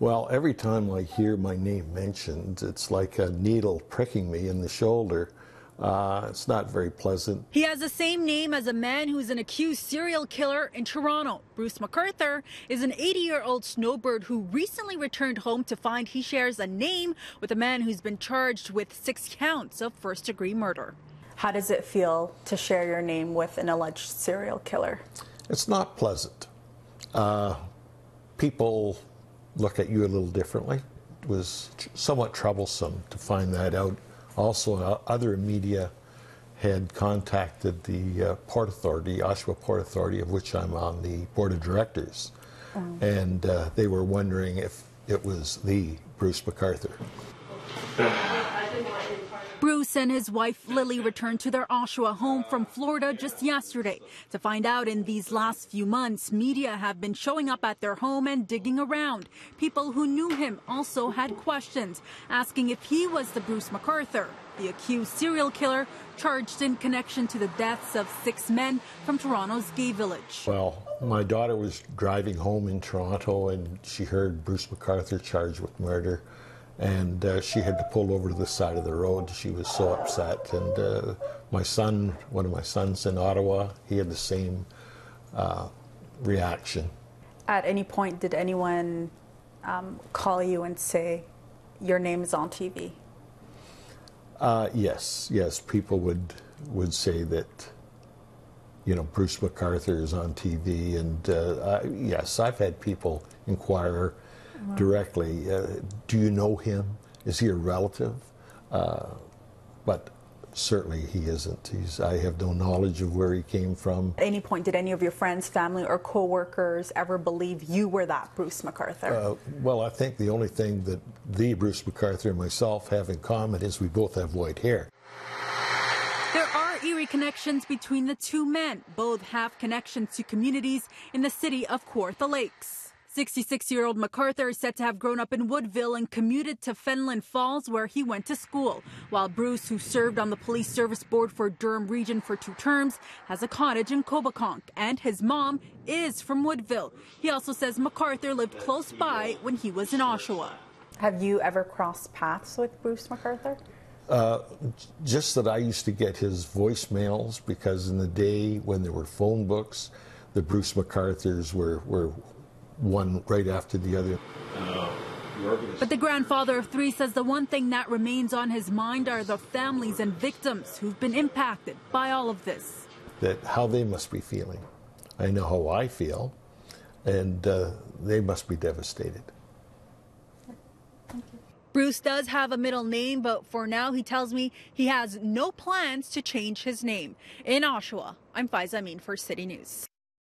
Well, every time I hear my name mentioned, it's like a needle pricking me in the shoulder. It's not very pleasant. He has the same name as a man who's an accused serial killer in Toronto. Bruce McArthur is an 80-year-old snowbird who recently returned home to find he shares a name with a man who's been charged with 6 counts of first-degree murder. How does it feel to share your name with an alleged serial killer? It's not pleasant. People look at you a little differently. It was somewhat troublesome to find that out. Also, other media had contacted the Port Authority, Oshawa Port Authority, of which I'm on the board of directors, and they were wondering if it was the Bruce McArthur. Bruce and his wife Lily returned to their Oshawa home from Florida just yesterday to find out in these last few months media have been showing up at their home and digging around. People who knew him also had questions, asking if he was the Bruce McArthur, the accused serial killer charged in connection to the deaths of 6 men from Toronto's gay village. Well, my daughter was driving home in Toronto and she heard Bruce McArthur charged with murder. And she had to pull over to the side of the road. She was so upset. And my son, one of my sons in Ottawa, he had the same reaction. At any point, did anyone call you and say, your name is on TV? Yes. People would say that, you know, Bruce McArthur is on TV. And yes, I've had people inquire directly, do you know him? Is he a relative? But certainly he isn't. I have no knowledge of where he came from. At any point, did any of your friends, family, or co-workers ever believe you were that Bruce McArthur? Well, I think the only thing that the Bruce McArthur and myself have in common is we both have white hair. There are eerie connections between the two men. Both have connections to communities in the city of Kawartha Lakes. 66-year-old McArthur is said to have grown up in Woodville and commuted to Fenelon Falls, where he went to school, while Bruce, who served on the police service board for Durham Region for 2 terms, has a cottage in Coboconk, and his mom is from Woodville. He also says McArthur lived close by when he was in Oshawa. Have you ever crossed paths with Bruce McArthur? Just that I used to get his voicemails, because in the day when there were phone books, the Bruce McArthurs were one right after the other. But the grandfather of 3 says the one thing that remains on his mind are the families and victims who've been impacted by all of this. That how they must be feeling. I know how I feel, and they must be devastated. Thank you. Bruce does have a middle name, but for now he tells me he has no plans to change his name. In Oshawa, I'm Faiza Amin for City News.